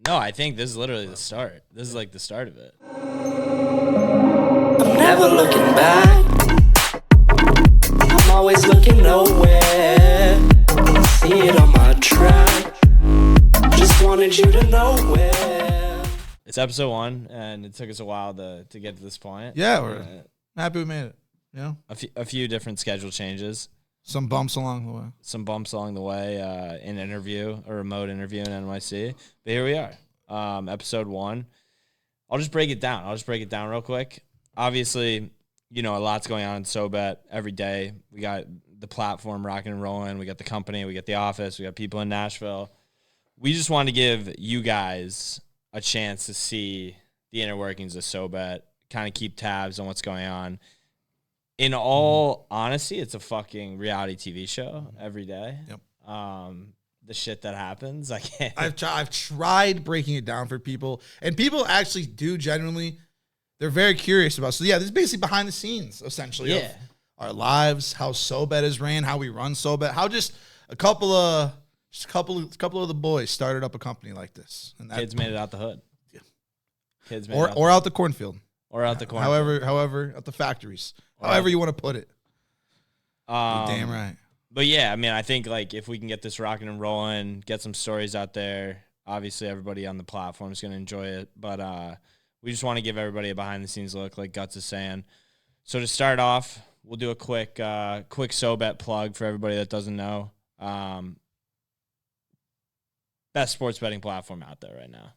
No, I think this is literally the start. This is like the start of it. I'm never looking back. I'm always looking nowhere. See it on my track. Just wanted you to know where. It's episode 1, and it took us a while to get to this point. Yeah, we're happy we made it. You know, a few different schedule changes. Some bumps along the way. An interview, a remote interview in NYC. But here we are, episode 1. I'll just break it down. Real quick. Obviously, you know, a lot's going on in SoBet every day. We got the platform rocking and rolling. We got the company. We got the office. We got people in Nashville. We just want to give you guys a chance to see the inner workings of SoBet, kind of keep tabs on what's going on. In all honesty, it's a fucking reality TV show every day. Yep. The shit that happens, I can't. I've tried breaking it down for people, and people actually do genuinely. They're very curious about. So yeah, this is basically behind the scenes, essentially. Yeah. Of our lives, how SoBet is ran, how we run SoBet, how just a couple of the boys started up a company like this, and kids made it out the hood. Yeah. Kids made or out the cornfield, or out the cornfield. However, at the factories, however you want to put it. You're damn right. But yeah, I mean, I think like if we can get this rocking and rolling, get some stories out there. Obviously, everybody on the platform is going to enjoy it, but we just want to give everybody a behind the scenes look, like Guts is saying. So to start off, we'll do a quick SoBet plug for everybody that doesn't know. Best sports betting platform out there right now.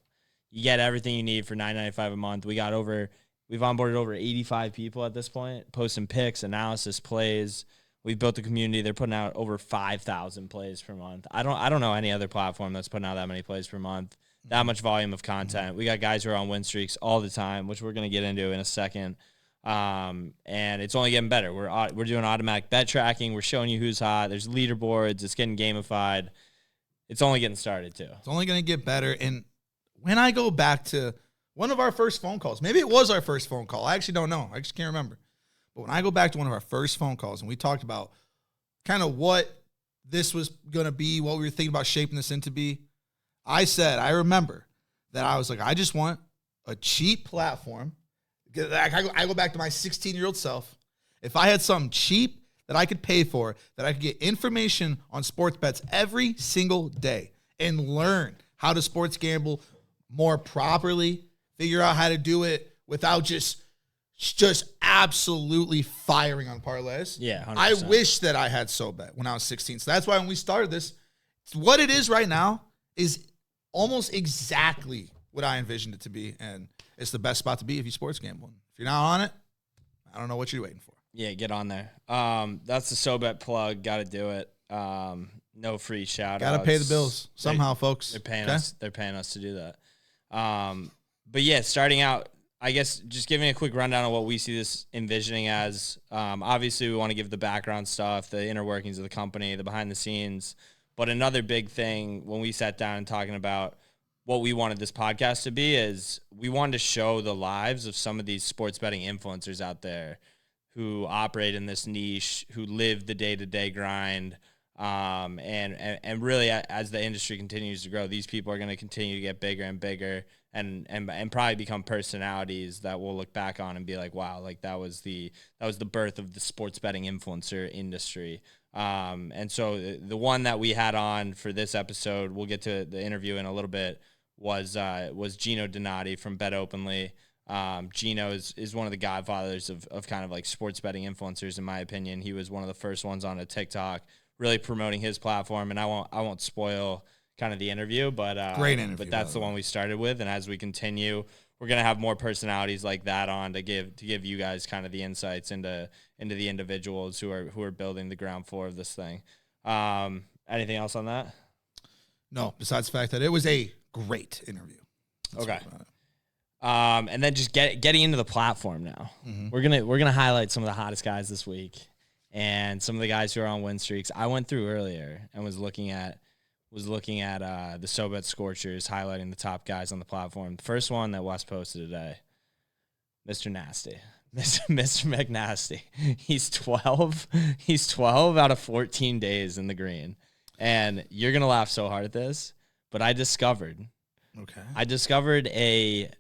You get everything you need for $9.95 a month. We've onboarded over 85 people at this point, posting picks, analysis, plays. We've built a community. They're putting out over 5,000 plays per month. I don't know any other platform that's putting out that many plays per month, that much volume of content. We got guys who are on win streaks all the time, which we're going to get into in a second. And it's only getting better. We're doing automatic bet tracking. We're showing you who's hot. There's leaderboards. It's getting gamified. It's only getting started too. It's only going to get better. And when I go back to one of our first phone calls, maybe it was our first phone call. I actually don't know. I just can't remember. But when I go back to one of our first phone calls and we talked about kind of what this was going to be, what we were thinking about shaping this into be, I remember that I was like, I just want a cheap platform. I go back to my 16-year-old self. If I had something cheap that I could pay for, that I could get information on sports bets every single day and learn how to sports gamble more properly, figure out how to do it without just absolutely firing on parlays. Yeah, 100%. I wish that I had SoBet when I was 16. So that's why when we started this, what it is right now is almost exactly what I envisioned it to be, and it's the best spot to be if you sports gamble. If you're not on it, I don't know what you're waiting for. Yeah, get on there. That's the SoBet plug. Got to do it. No free shout-outs. Got to pay the bills somehow, folks. They're paying us. They're paying us to do that. But yeah, starting out, I guess just giving a quick rundown of what we see this envisioning as. Obviously, we want to give the background stuff, the inner workings of the company, the behind the scenes. But another big thing when we sat down and talking about what we wanted this podcast to be is we wanted to show the lives of some of these sports betting influencers out there who operate in this niche, who live the day-to-day grind. And really, as the industry continues to grow, these people are going to continue to get bigger and bigger and probably become personalities that we'll look back on and be like, wow, like that was the birth of the sports betting influencer industry. And so the one that we had on for this episode, we'll get to the interview in a little bit, was Gino Donati from Bet Openly. Gino is one of the godfathers of kind of like sports betting influencers, in my opinion. He was one of the first ones on a TikTok really promoting his platform, and I won't spoil kind of the interview, but great interview. But that's the one we started with, and as we continue, we're gonna have more personalities like that on to give you guys kind of the insights into the individuals who are building the ground floor of this thing. Anything else on that? No, besides the fact that it was a great interview. That's okay. And then just getting into the platform now. Mm-hmm. We're gonna highlight some of the hottest guys this week and some of the guys who are on win streaks. I went through earlier and was looking at the SoBet Scorchers, highlighting the top guys on the platform. The first one that Wes posted today, Mr. Nasty. Mr. McNasty. He's 12. He's 12 out of 14 days in the green. And you're going to laugh so hard at this, but I discovered Okay. I discovered a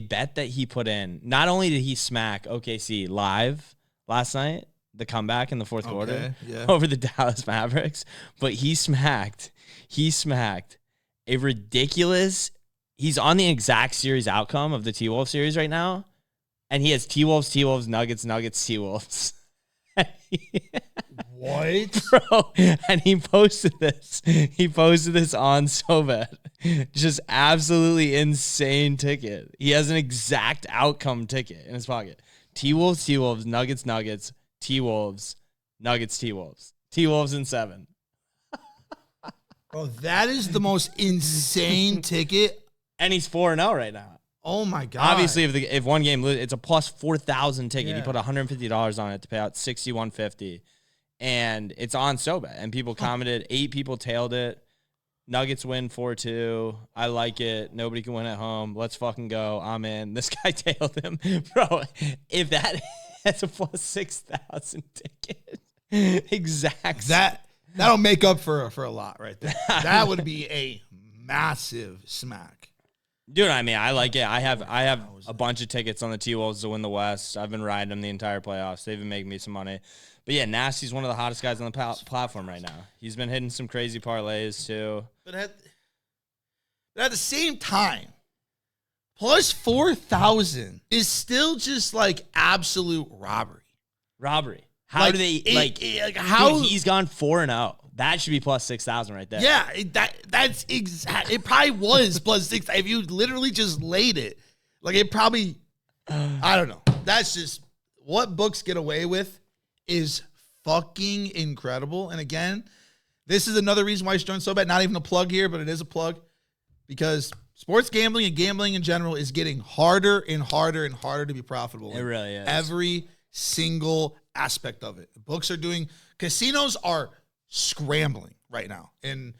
bet that he put in. Not only did he smack OKC live last night, the comeback in the fourth quarter over the Dallas Mavericks, but he smacked a ridiculous. He's on the exact series outcome of the T-Wolves series right now, and he has T-Wolves, Nuggets, T-Wolves. What? Bro, and he posted this. He posted this on SoBet. Just absolutely insane ticket. He has an exact outcome ticket in his pocket. T-Wolves, Nuggets, T-Wolves, Nuggets, T-Wolves in 7. Bro, that is the most insane ticket. And he's 4-0 right now. Oh my God. Obviously, if one game loses, it's a plus 4,000 ticket. Yeah. He put $150 on it to pay out $61.50. And it's on SoBet. And people commented, 8 people tailed it. Nuggets win 4-2. I like it. Nobody can win at home. Let's fucking go. I'm in. This guy tailed him. Bro, if that's a plus 6,000 ticket. Exact. That'll make up for a lot right there. That would be a massive smack. Dude, I mean, I like it. I have a bunch of tickets on the T-Wolves to win the West. I've been riding them the entire playoffs. They've been making me some money. But yeah, Nasty's one of the hottest guys on the platform right now. He's been hitting some crazy parlays too. But at the same time, plus 4,000 is still just like absolute robbery. How like, do they how dude, he's gone 4-0. That should be plus 6,000 right there. Yeah, that's exact. It probably was plus 6. If you literally just laid it, like it probably, I don't know. That's just what books get away with is fucking incredible. And again, this is another reason why I should join SoBet. Not even a plug here, but it is a plug because sports gambling and gambling in general is getting harder and harder and harder to be profitable. It really is. Every single aspect of it. Casinos are scrambling right now. And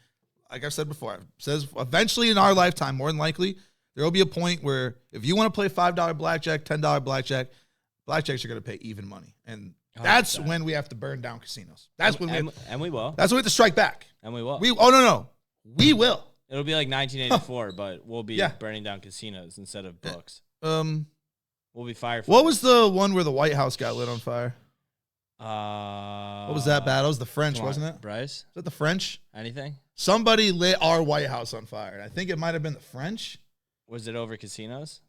like I've said before, it says eventually in our lifetime, more than likely, there will be a point where if you want to play $5 blackjack, $10 blackjacks are going to pay even money. And that's 100%. When we have to burn down casinos. That's when we will. That's when we have to strike back. And we will. We will. It'll be like 1984, but we'll be burning down casinos instead of books. We'll be firefighters. What was the one where the White House got lit on fire? What was that battle? It was the French, wasn't it? Bryce? Was it the French? Anything? Somebody lit our White House on fire. I think it might have been the French. Was it over casinos?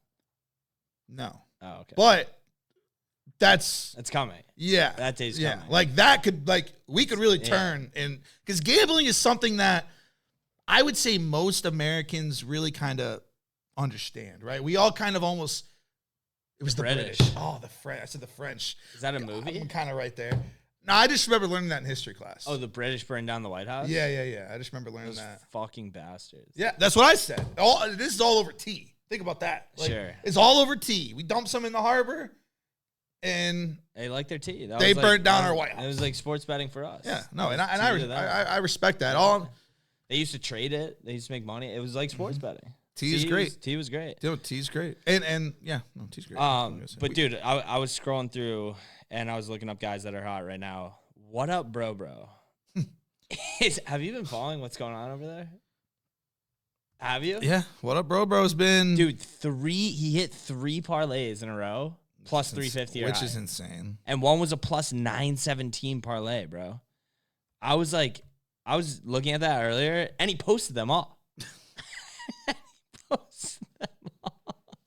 No. Oh, okay. But that's coming. Yeah. That day's coming. Like that could we could really turn and because gambling is something that I would say most Americans really kind of understand, right? We all kind of almost it was the British. Oh, the French. I said the French. Is that a movie? I'm kind of right there. No, I just remember learning that in history class. Oh, the British burned down the White House? Yeah. I just remember learning Those that. Fucking bastards. Yeah, that's what I said. This is all over tea. Think about that. Sure. It's all over tea. We dumped some in the harbor, and they like their tea. They burnt down our White House. It was like sports betting for us. Yeah, no, and I respect that. They used to trade it. They used to make money. It was like sports betting. Tea is great. Tea was great. Dude, tea's great. And yeah, no, tea's great. But dude, I was scrolling through and I was looking up guys that are hot right now. What up, bro? Have you been following what's going on over there? Have you? Yeah. What up, bro's been dude. He hit 3 parlays in a row, plus 350, which is insane. And one was a plus 917 parlay, bro. I was looking at that earlier, and he posted them all.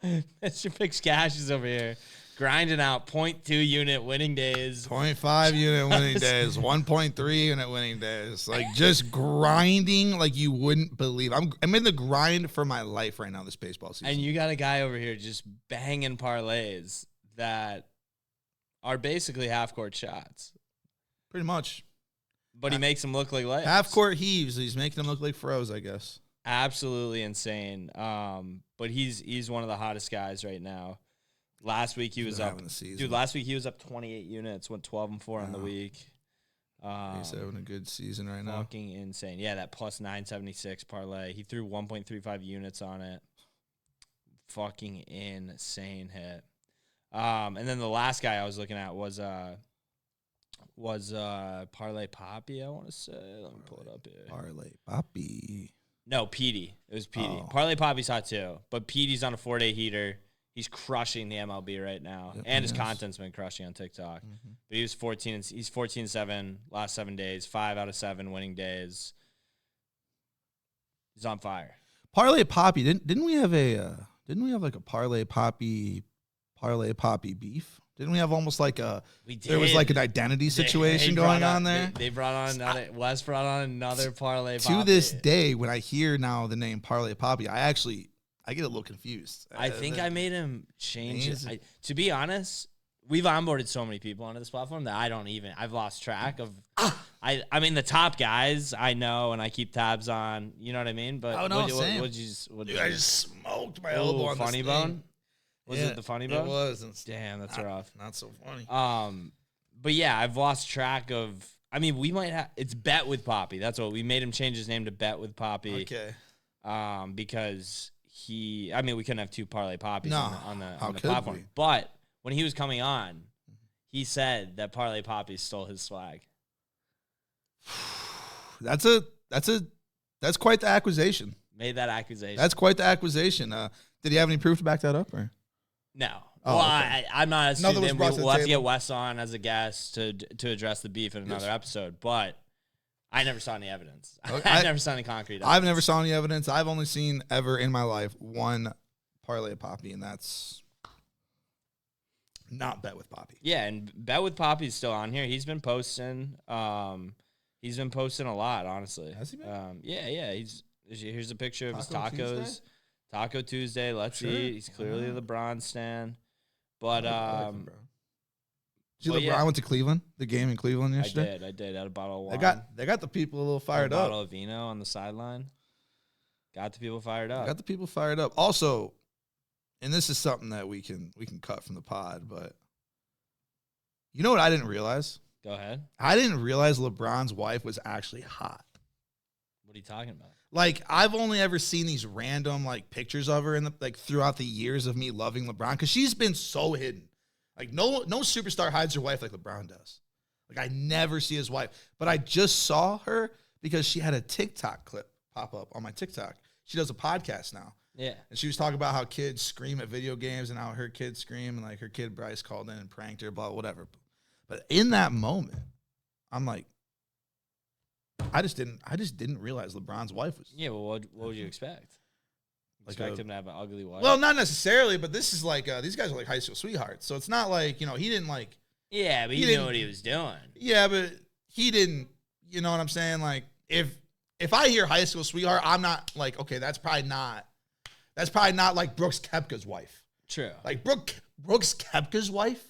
Mr. PicksCash is over here grinding out 0.2 unit winning days, 0.5 unit winning days, 1.3 unit winning days. Like just grinding like you wouldn't believe. I'm in the grind for my life right now this baseball season. And you got a guy over here just banging parlays that are basically half-court shots. Pretty much. But he makes them look like layups. Half-court heaves. He's making them look like froze, I guess. Absolutely insane. But he's one of the hottest guys right now. Last week he was up. Dude, last week he was up 28 units, went 12-4 on the week. He's having a good season right now. Fucking insane. Yeah, that plus 976 parlay. He threw 1.35 units on it. Fucking insane hit. And then the last guy I was looking at was Parlay Poppy, I want to say. Let me pull it up here. Parlay Poppy. No, Petey. It was Petey. Oh. Parlay Poppy's hot too, but Petey's on a 4-day heater. He's crushing the MLB right now, and his content's been crushing on TikTok. But he was 14. He's 14-7 last 7 days, 5 out of 7 winning days. He's on fire. Parlay Poppy, didn't we have like a Parlay Poppy beef? Didn't we have almost like there was like an identity situation going on there? They brought on another. Wes brought on another Parlay Poppy. To this day, when I hear now the name Parlay Poppy, I get a little confused. I think I made him change it. To be honest, we've onboarded so many people onto this platform that I've lost track of. I mean, the top guys I know and I keep tabs on. You know what I mean? But I just smoked my elbow on funny this bone. thing. Was it the funny bone? It was. Damn, that's rough. Not so funny. But yeah, I've lost track of. I mean, we might have. It's Bet with Poppy. That's what we made him change his name to Bet with Poppy. Okay. Because we couldn't have two Parlay Poppies on the platform. We? But when he was coming on, he said that Parlay Poppy stole his swag. That's quite the accusation. Made that accusation. That's quite the accusation. Did he have any proof to back that up? Or? No. Oh, well, okay. I'm not assuming we'll have to get table. Wes on as a guest to address the beef in another episode. But I never saw any evidence. Okay. I never saw any concrete evidence. I've never saw any evidence. I've only seen ever in my life one Parlay Poppy, and that's not Bet with Poppy. Yeah, and Bet with Poppy's still on here. He's been posting. He's been posting a lot, honestly. Has he been? Yeah. Here's a picture of his Taco tacos. Tuesday? Taco Tuesday. Let's eat. He's clearly a LeBron stan. But I like LeBron. Did you well, LeBron yeah. went to Cleveland? The game in Cleveland yesterday? I did. Had a bottle of wine. They got the people a little fired a up. bottle of vino on the sideline. Got the people fired up. Got the people fired up. Also, and this is something that we can cut from the pod, but you know what I didn't realize? Go ahead. I didn't realize LeBron's wife was actually hot. What are you talking about? Like, I've only ever seen these random like pictures of her throughout the years of me loving LeBron, because she's been so hidden. Like no superstar hides her wife like LeBron does. Like, I never see his wife, but I just saw her because she had a TikTok clip pop up on my TikTok. She does a podcast now. Yeah. And she was talking about how kids scream at video games and how her kids scream, and like her kid Bryce called in and pranked her, blah, whatever. But in that moment, I'm like, I just didn't realize LeBron's wife was. Yeah, well, what would you expect? Expect him to have an ugly wife? Well, not necessarily, but this is like these guys are like high school sweethearts, so it's not like, he didn't like. Yeah, but he knew what he was doing. Yeah, but he didn't. You know what I'm saying? Like, if I hear high school sweetheart, I'm not like, okay, that's probably not like Brooks Koepka's wife. True. Like Brooks Koepka's wife.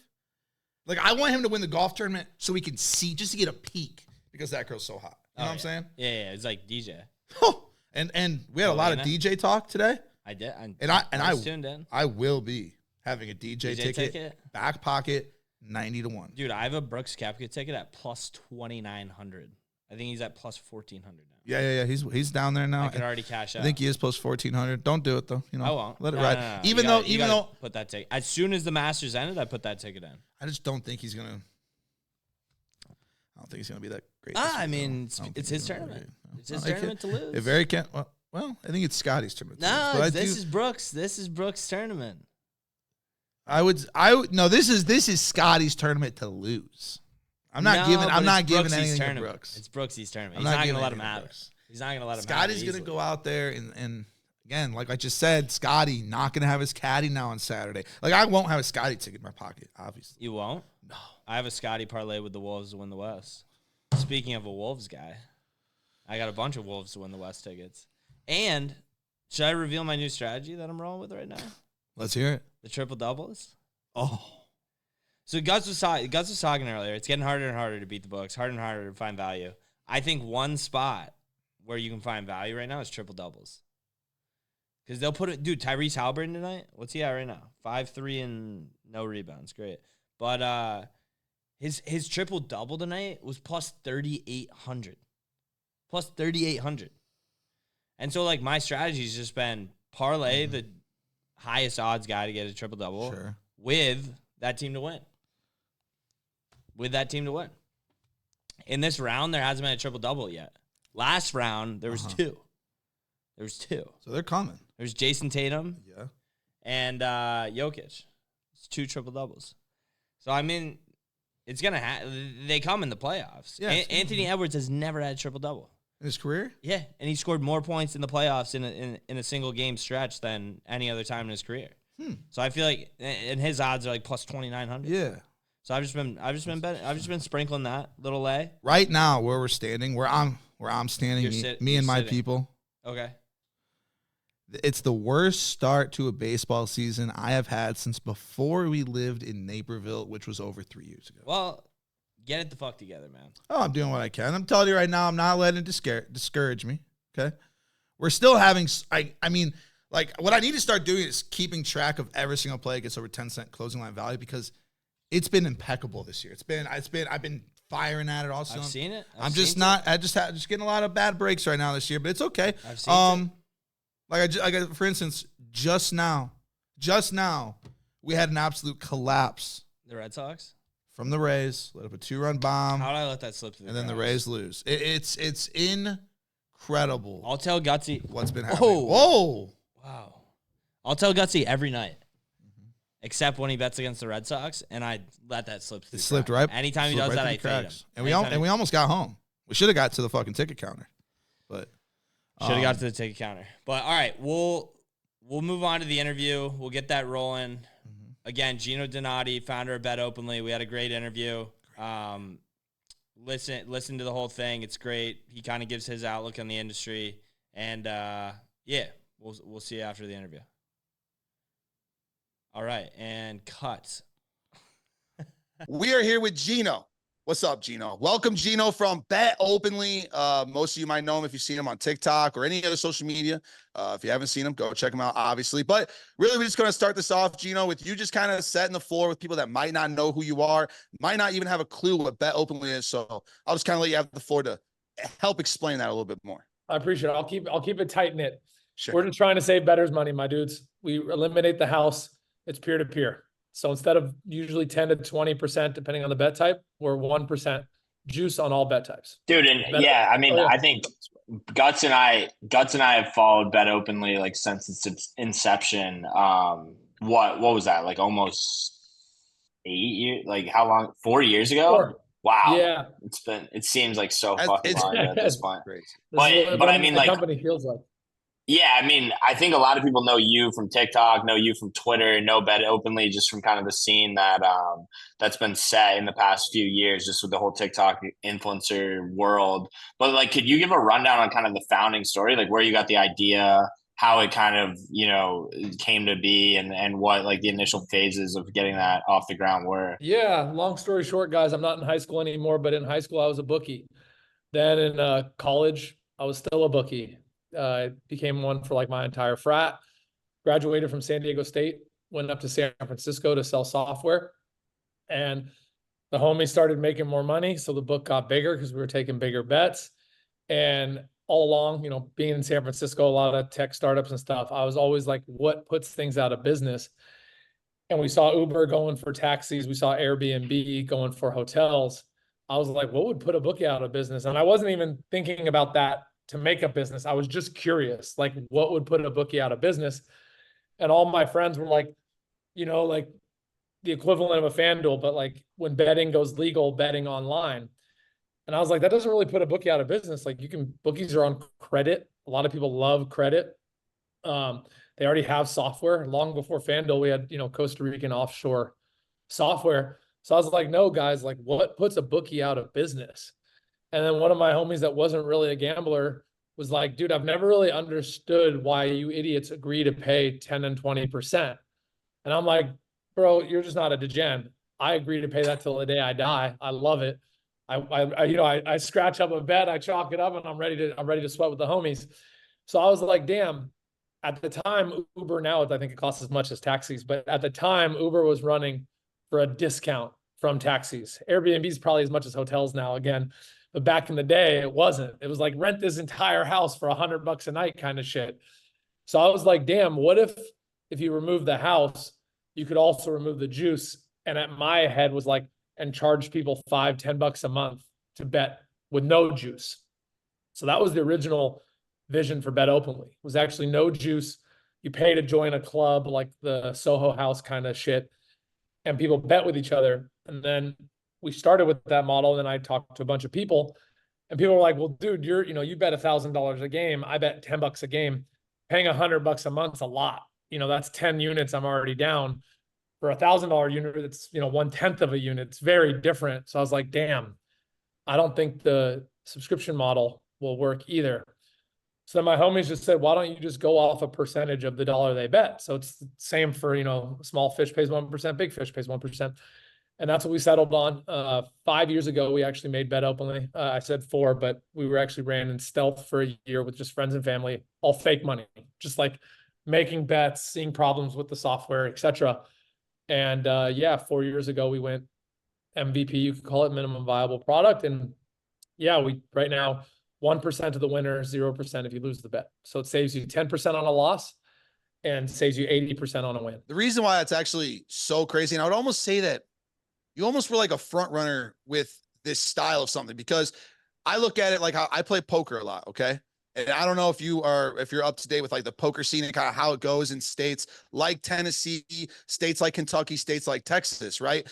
Like, I want him to win the golf tournament so we can see, just to get a peek, because that girl's so hot. You know what I'm saying? Yeah, it's like DJ. And we had a lot of DJ talk today. I did. I was tuned in. I will be having a DJ ticket, back pocket, 90-1. Dude, I have a Brooks Koepka ticket at plus 2,900. I think he's at plus 1,400 now. Yeah. He's down there now. I could already cash out. I think he is plus 1,400. Don't do it though. I won't. Let it ride. No. Even though put that ticket as soon as the Masters ended, I put that ticket in. I just don't think he's gonna. I don't think he's gonna be that great. I mean, it's his tournament. It's his tournament to lose. It very can. Well, I think it's Scotty's tournament. No, this is Brooks. This is Brooks' tournament. I would. No, this is Scotty's tournament to lose. I'm not giving anything to Brooks. It's Brooks' tournament. He's not going to let him have it. He's not going to let him have it. Scotty's going to go out there and again, like I just said, Scotty not going to have his caddy now on Saturday. Like, I won't have a Scotty ticket in my pocket, obviously. You won't? No. I have a Scotty parlay with the Wolves to win the West. Speaking of a Wolves guy, I got a bunch of Wolves to win the West tickets. And should I reveal my new strategy that I'm rolling with right now? Let's hear it. The triple doubles. Oh. So Guts was talking earlier. It's getting harder and harder to beat the books, harder and harder to find value. I think one spot where you can find value right now is triple doubles. Because they'll put it, dude, Tyrese Halliburton tonight, what's he at right now? 5-3 and no rebounds. Great. But his triple double tonight was plus 3,800. Plus 3,800. And so, like, my strategy has just been parlay the highest odds guy to get a triple double with that team to win. In this round, there hasn't been a triple double yet. Last round, there was two. There was 2. So they're coming. There's Jason Tatum. Yeah. And Jokic. It's 2 triple doubles. So I mean, it's gonna they come in the playoffs. Yeah, Anthony Edwards has never had a triple double in his career. Yeah, and he scored more points in the playoffs in a single game stretch than any other time in his career. So I feel like, and his odds are like plus 2,900. Yeah. So I've just been sprinkling that little lay. Right now, where we're standing, where I'm standing, me and my people. Okay. It's the worst start to a baseball season I have had since before we lived in Naperville, which was over 3 years ago. Well, get it the fuck together, man. Oh, I'm doing what I can. I'm telling you right now, I'm not letting it discourage me. Okay. We're still having, I mean, like, what I need to start doing is keeping track of every single play that gets over 10-cent closing line value, because it's been impeccable this year. I've been firing at it also. I've seen it. I'm just getting a lot of bad breaks right now this year, but it's okay. I've seen it. Like for instance, just now, we had an absolute collapse. The Red Sox? From the Rays, let up a 2-run bomb. How did I let that slip through? And then the Rays lose. It's incredible. I'll tell Gutsy what's been happening. Whoa. Wow. I'll tell Gutsy every night, except when he bets against the Red Sox, and I let that slip through. It slipped right. Anytime he does that, I fade him. And we almost got home. We should have got to the fucking ticket counter, but should have got to the ticket counter. But all right, we'll move on to the interview. We'll get that rolling. Again, Gino Donati, founder of Bet Openly. We had a great interview. Listen to the whole thing. It's great. He kind of gives his outlook on the industry, and yeah, we'll see you after the interview. All right, and cut. We are here with Gino. What's up, Gino? Welcome, Gino, from Bet Openly. Most of you might know him if you've seen him on TikTok or any other social media. If you haven't seen him, go check him out, obviously. But really, we're just going to start this off, Gino, with you just kind of setting the floor with people that might not know who you are, might not even have a clue what Bet Openly is. So I'll just kind of let you have the floor to help explain that a little bit more. I appreciate it. I'll keep it tight knit. Sure. We're just trying to save bettors money, my dudes. We eliminate the house. It's peer-to-peer. So instead of usually 10 to 20%, depending on the bet type, we're 1% juice on all bet types. Dude, and I think Guts and I have followed Bet Openly like since its inception. What was that? Like almost 8 years? Like how long? 4 years ago? 4. Wow. Yeah. It seems like so fucking long ago at this point. But I mean, like, the company feels like. Yeah, I mean, I think a lot of people know you from TikTok, know you from Twitter, know Bet Openly just from kind of the scene that that's been set in the past few years, just with the whole TikTok influencer world. But like, could you give a rundown on kind of the founding story, like where you got the idea, how it kind of, came to be, and what like the initial phases of getting that off the ground were? Yeah, long story short, guys, I'm not in high school anymore, but in high school I was a bookie. Then in college, I was still a bookie. Became one for like my entire frat, graduated from San Diego State, went up to San Francisco to sell software, and the homies started making more money. So the book got bigger because we were taking bigger bets. And all along, being in San Francisco, a lot of tech startups and stuff, I was always like, what puts things out of business? And we saw Uber going for taxis. We saw Airbnb going for hotels. I was like, what would put a bookie out of business? And I wasn't even thinking about that to make a business. I was just curious, like what would put a bookie out of business? And all my friends were like, like the equivalent of a FanDuel, but like when betting goes legal, betting online. And I was like, that doesn't really put a bookie out of business. Like bookies are on credit. A lot of people love credit. They already have software. Long before FanDuel, we had, Costa Rican offshore software. So I was like, no, guys, like what puts a bookie out of business? And then one of my homies that wasn't really a gambler was like, dude, I've never really understood why you idiots agree to pay 10 and 20%. And I'm like, bro, you're just not a degen. I agree to pay that till the day I die. I love it. I scratch up a bet, I chalk it up, and I'm ready to sweat with the homies. So I was like, damn, at the time, Uber now, I think it costs as much as taxis, but at the time Uber was running for a discount from taxis. Airbnb is probably as much as hotels now again. But back in the day, it wasn't. It was like rent this entire house for $100 a night kind of shit. So I was like, damn, what if you remove the house, you could also remove the juice? And at my head was like, and charge people $5-10 a month to bet with no juice. So that was the original vision for Bet Openly. It was actually no juice. You pay to join a club like the Soho House kind of shit, and people bet with each other. And then we started with that model. And then I talked to a bunch of people, and people were like, well, dude, you bet $1,000 a game. I bet $10 a game. Paying $100 a month's a lot. That's 10 units I'm already down. For $1,000 unit, it's 1/10 of a unit. It's very different. So I was like, damn, I don't think the subscription model will work either. So then my homies just said, why don't you just go off a percentage of the dollar they bet? So it's the same for, small fish pays 1%, big fish pays 1%. And that's what we settled on. 5 years ago, we actually made Bet Openly. I said 4, but we were actually ran in stealth for a year with just friends and family, all fake money, just like making bets, seeing problems with the software, etc. And 4 years ago, we went MVP, you could call it minimum viable product. And we right now, 1% of the winner, 0% if you lose the bet. So it saves you 10% on a loss and saves you 80% on a win. The reason why that's actually so crazy, and I would almost say that you almost were like a front runner with this style of something, because I look at it like how I play poker a lot. Okay. And I don't know if you're up to date with like the poker scene and kind of how it goes in states like Tennessee, states like Kentucky, states like Texas, right?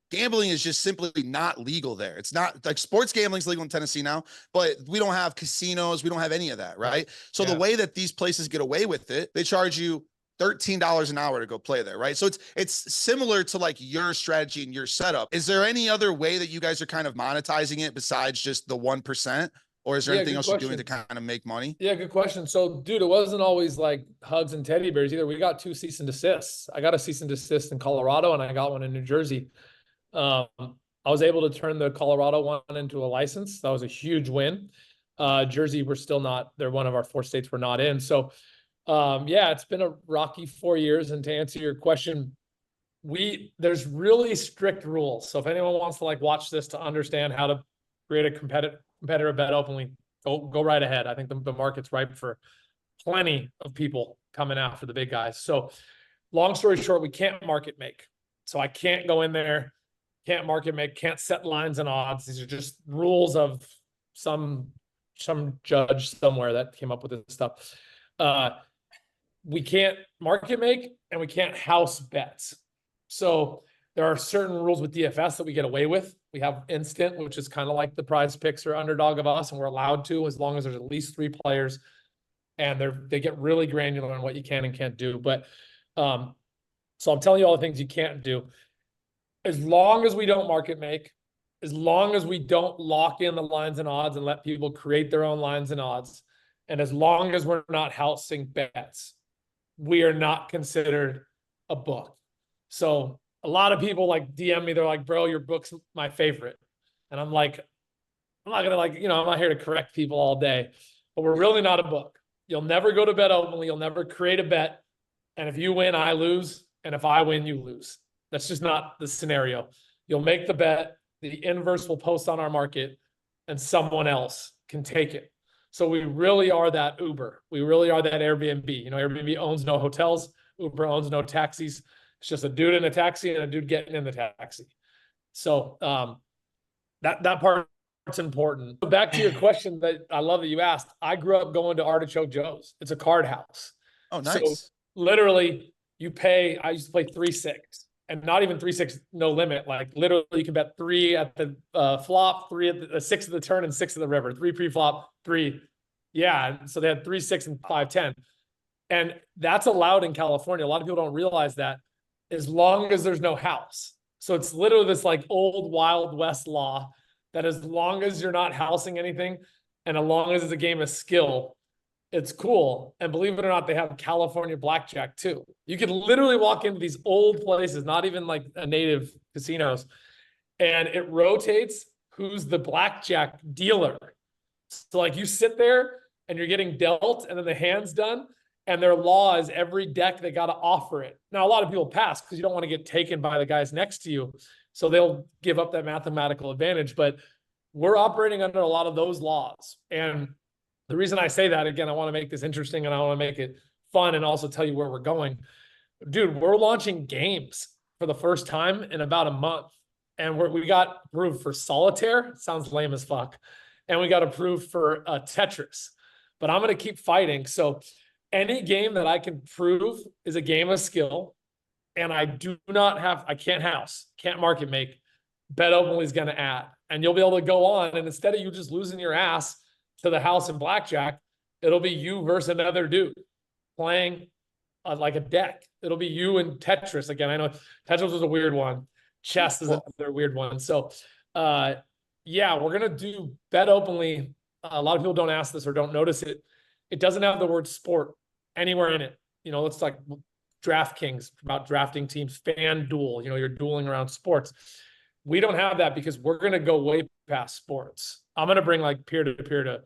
Gambling is just simply not legal there. It's not like sports gambling is legal in Tennessee now, but we don't have casinos. We don't have any of that, right? So the way that these places get away with it, they charge you $13 an hour to go play there, right? So it's similar to like your strategy and your setup. Is there any other way that you guys are kind of monetizing it besides just the 1%? Or is there anything else you're doing to kind of make money? Yeah, good question. So, dude, it wasn't always like hugs and teddy bears either. We got 2 cease and desists. I got a cease and desist in Colorado, and I got one in New Jersey. I was able to turn the Colorado one into a license. That was a huge win. Jersey, we're still not. They're one of our 4 states we're not in. So, it's been a rocky 4 years. And to answer your question, there's really strict rules. So if anyone wants to like watch this to understand how to create a competitor Bet Openly, go right ahead. I think the market's ripe for plenty of people coming after the big guys. So long story short, we can't market make. So I can't go in there, can't market make, can't set lines and odds. These are just rules of some judge somewhere that came up with this stuff. We can't market make and we can't house bets. So there are certain rules with DFS that we get away with. We have instant, which is kind of like the Prize Picks or Underdog of us, and we're allowed to as long as there's at least 3 players, and they get really granular on what you can and can't do. But so I'm telling you all the things you can't do. As long as we don't market make, as long as we don't lock in the lines and odds and let people create their own lines and odds, and as long as we're not housing bets, we are not considered a book. So a lot of people like DM me, they're like, bro, your book's my favorite. And I'm like, I'm not going to I'm not here to correct people all day, but we're really not a book. You'll never go to Bet Openly. You'll never create a bet. And if you win, I lose. And if I win, you lose. That's just not the scenario. You'll make the bet. The inverse will post on our market and someone else can take it. So we really are that Uber. We really are that Airbnb. Airbnb owns no hotels. Uber owns no taxis. It's just a dude in a taxi and a dude getting in the taxi. So that part's important. So back to your question that I love that you asked. I grew up going to Artichoke Joe's. It's a card house. Oh, nice. So literally you pay, I used to play 3-6 and not even 3-6, no limit. Like literally you can bet 3 at the flop, 3 at the 6 of the turn and 6 of the river, 3 pre-flop, 3. Yeah. So they had 3, 6 and 5, 10. And that's allowed in California. A lot of people don't realize that, as long as there's no house. So it's literally this like old Wild West law that as long as you're not housing anything and as long as it's a game of skill, it's cool. And believe it or not, they have California blackjack too. You can literally walk into these old places, not even like a native casinos, and it rotates who's the blackjack dealer. So like you sit there and you're getting dealt and then the hand's done. And their law is every deck, they got to offer it. Now, a lot of people pass because you don't want to get taken by the guys next to you. So they'll give up that mathematical advantage. But we're operating under a lot of those laws. And the reason I say that, again, I want to make this interesting and I want to make it fun and also tell you where we're going. Dude, we're launching games for the first time in about a month. And we got approved for Solitaire. Sounds lame as fuck. And we got approved for Tetris. but I'm going to keep fighting. So any game that I can prove is a game of skill, and I can't house, can't market make, Bet Openly is going to add, and you'll be able to go on. And instead of you just losing your ass to the house in blackjack, it'll be you versus another dude playing like a deck. It'll be you and Tetris again. I know Tetris was a weird one. Chess is another weird one. So, yeah, we're going to do Bet Openly. A lot of people don't ask this or don't notice it. It doesn't have the word sport anywhere in it. You know, it's like DraftKings about drafting teams, FanDuel, you know, you're dueling around sports. We don't have that because we're going to go way past sports. I'm going to bring like peer-to-peer to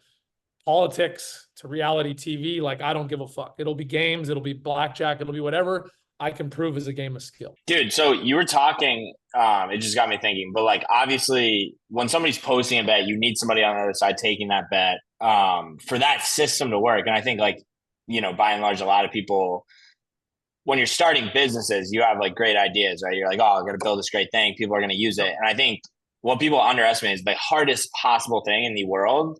politics, to reality TV. Like, I don't give a fuck. It'll be games. It'll be blackjack. It'll be whatever I can prove is a game of skill. Dude, so you were talking, it just got me thinking, but like, obviously when somebody's posting a bet, you need somebody on the other side taking that bet for that system to work. And I think, like, you know, by and large, a lot of people, when you're starting businesses, you have like great ideas, right? You're like, oh, I'm going to build this great thing. People are going to use it. And I think what people underestimate is the hardest possible thing in the world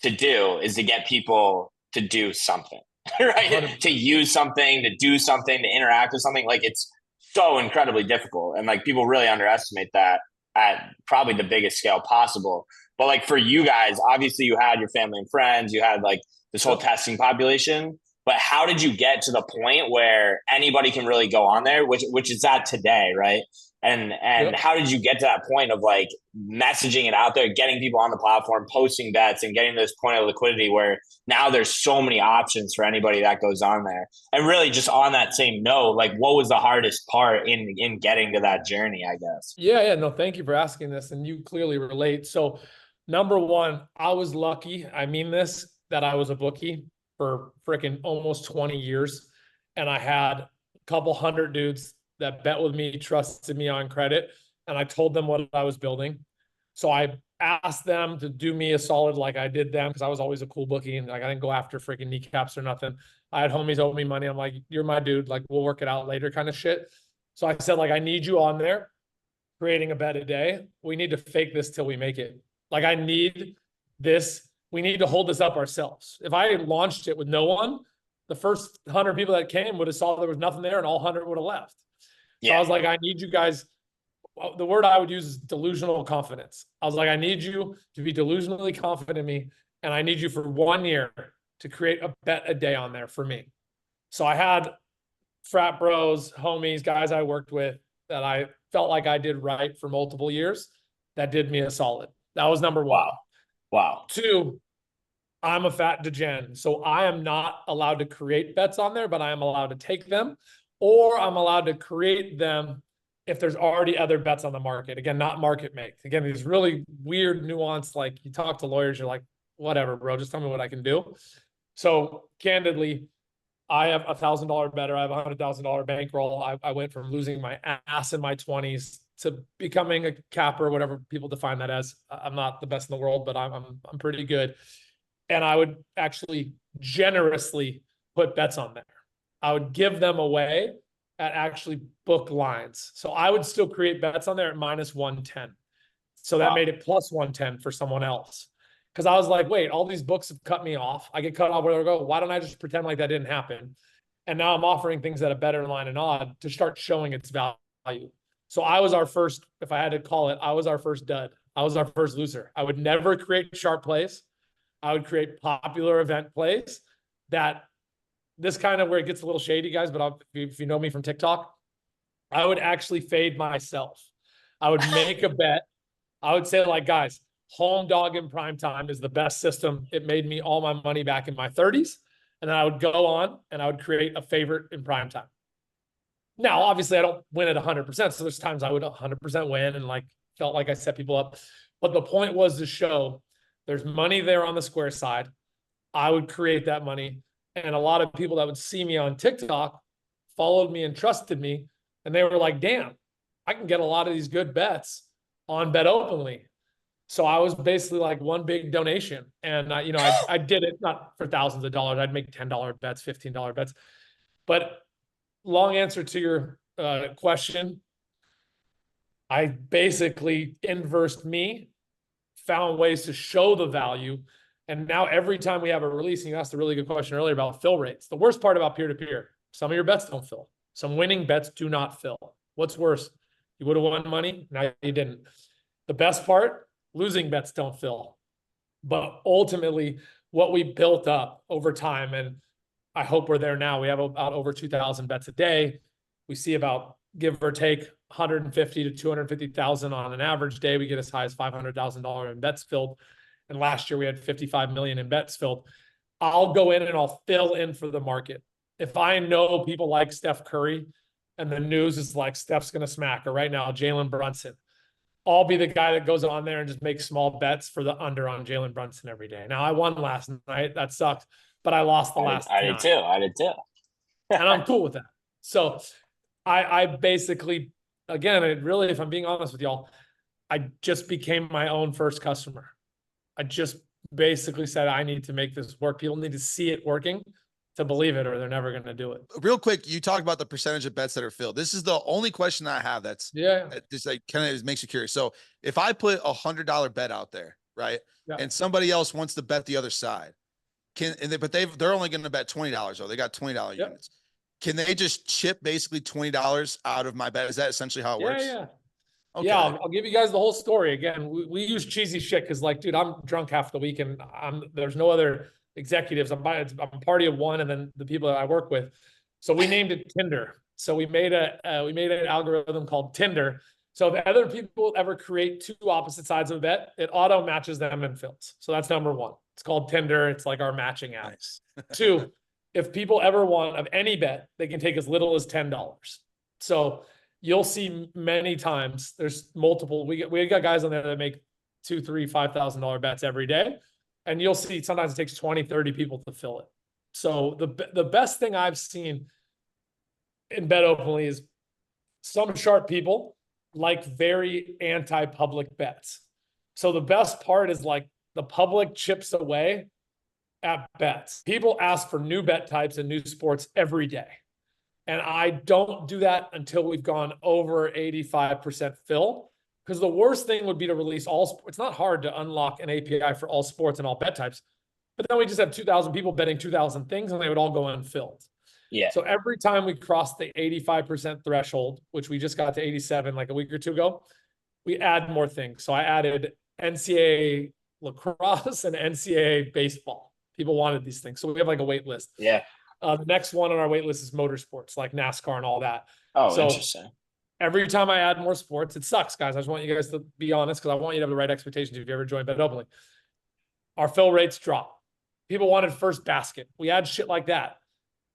to do is to get people to do something, right? 100%. To use something, to do something, to interact with something. Like, it's so incredibly difficult. And like, people really underestimate that at probably the biggest scale possible. But like, for you guys, obviously you had your family and friends, you had like this whole testing population. But how did you get to the point where anybody can really go on there, which is at today, right? And yep. How did you get to that point of like messaging it out there, getting people on the platform, posting bets, and getting to this point of liquidity where now there's so many options for anybody that goes on there? And really, just on that same note, like, what was the hardest part in getting to that journey, I guess? Yeah. No, thank you for asking this. And you clearly relate. So number one, I was lucky. I mean this, that I was a bookie for freaking almost 20 years. And I had a couple hundred dudes that bet with me, trusted me on credit. And I told them what I was building. So I asked them to do me a solid like I did them, because I was always a cool bookie. And like, I didn't go after freaking kneecaps or nothing. I had homies owe me money. I'm like, you're my dude. Like, we'll work it out later kind of shit. So I said, like, I need you on there creating a bet a day. We need to fake this till we make it. Like, I need this. We need to hold this up ourselves. If I launched it with no one, the first 100 people that came would have saw there was nothing there and all 100 would have left. So I was like, I need you guys. The word I would use is delusional confidence. I was like, I need you to be delusionally confident in me. And I need you for 1 year to create a bet a day on there for me. So I had frat bros, homies, guys I worked with that I felt like I did right for multiple years that did me a solid. That was number one. Wow. 2, I'm a fat degen. So I am not allowed to create bets on there, but I am allowed to take them, or I'm allowed to create them if there's already other bets on the market. Again, not market make. Again, these really weird nuance, like you talk to lawyers, you're like, whatever, bro, just tell me what I can do. So candidly, I have $1,000 better. I have $100,000 bankroll. I went from losing my ass in my 20s to becoming a capper, whatever people define that as. I'm not the best in the world, but I'm pretty good. And I would actually generously put bets on there. I would give them away at actually book lines. So I would still create bets on there at -110. So that made it +110 for someone else. Because I was like, wait, all these books have cut me off. I get cut off where I go. Why don't I just pretend like that didn't happen? And now I'm offering things at a better line and odd to start showing its value. So I was our first, if I had to call it, I was our first dud. I was our first loser. I would never create sharp plays. I would create popular event plays that this kind of where it gets a little shady, guys, but if you know me from TikTok, I would actually fade myself. I would make a bet. I would say, like, guys, home dog in prime time is the best system. It made me all my money back in my 30s. And then I would go on and I would create a favorite in prime time. Now, obviously, I don't win at 100%. So there's times I would 100% win and like felt like I set people up. But the point was to show there's money there on the square side. I would create that money. And a lot of people that would see me on TikTok followed me and trusted me. And they were like, damn, I can get a lot of these good bets on Bet Openly. So I was basically like one big donation. And, I did it not for thousands of dollars. I'd make $10 bets, $15 bets. But long answer to your question, I basically inversed me, found ways to show the value, And now every time we have a release, and you asked a really good question earlier about fill rates. The worst part about peer-to-peer, some of your bets don't fill. Some winning bets do not fill. What's worse? You would have won money, now you didn't. The best part, losing bets don't fill. But ultimately, what we built up over time, and I hope we're there now. We have about over 2,000 bets a day. We see about, give or take, 150 to 250,000 on an average day. We get as high as $500,000 in bets filled. And last year we had 55 million in bets filled. I'll go in and I'll fill in for the market. If I know people like Steph Curry and the news is like Steph's going to smack, or right now, Jalen Brunson, I'll be the guy that goes on there and just makes small bets for the under on Jalen Brunson every day. Now, I won last night. That sucked, but I lost the last I did too. I did too. And I'm cool with that. So I basically, again, really, if I'm being honest with y'all, I just became my own first customer. I just basically said, I need to make this work. People need to see it working to believe it, or they're never going to do it. Real quick, you talked about the percentage of bets that are filled. This is the only question I have that's just like kind of makes you curious. So if I put $100 bet out there, right, and somebody else wants to bet the other side, they're only going to bet $20 though. They got $20 units. Can they just chip basically $20 out of my bet? Is that essentially how it works? Yeah. Okay. Yeah, I'll give you guys the whole story. Again, we use cheesy shit because, like, dude, I'm drunk half the week, and there's no other executives. I'm a party of one, and then the people that I work with. So we named it Tinder. So we made an algorithm called Tinder. So if other people ever create two opposite sides of a bet, it auto matches them and fills. So that's number one. It's called Tinder. It's like our matching app. Nice. Two, if people ever want of any bet, they can take as little as $10. So you'll see many times there's multiple. We got guys on there that make $2,000, $3,000, $5,000 bets every day. And you'll see sometimes it takes 20, 30 people to fill it. So the best thing I've seen in Bet Openly is some sharp people like very anti-public bets. So the best part is, like, the public chips away at bets. People ask for new bet types and new sports every day. And I don't do that until we've gone over 85% fill. Because the worst thing would be to release all. It's not hard to unlock an API for all sports and all bet types, but then we just have 2,000 people betting 2,000 things, and they would all go unfilled. Yeah. So every time we cross the 85% threshold, which we just got to 87 like a week or two ago, we add more things. So I added NCAA lacrosse and NCAA baseball. People wanted these things, so we have like a wait list. Yeah. The next one on our wait list is motorsports, like NASCAR and all that. Oh, so interesting. every time I add more sports, it sucks, guys. I just want you guys to be honest, because I want you to have the right expectations if you ever join Bet Openly. Our fill rates drop. People wanted first basket. We add shit like that.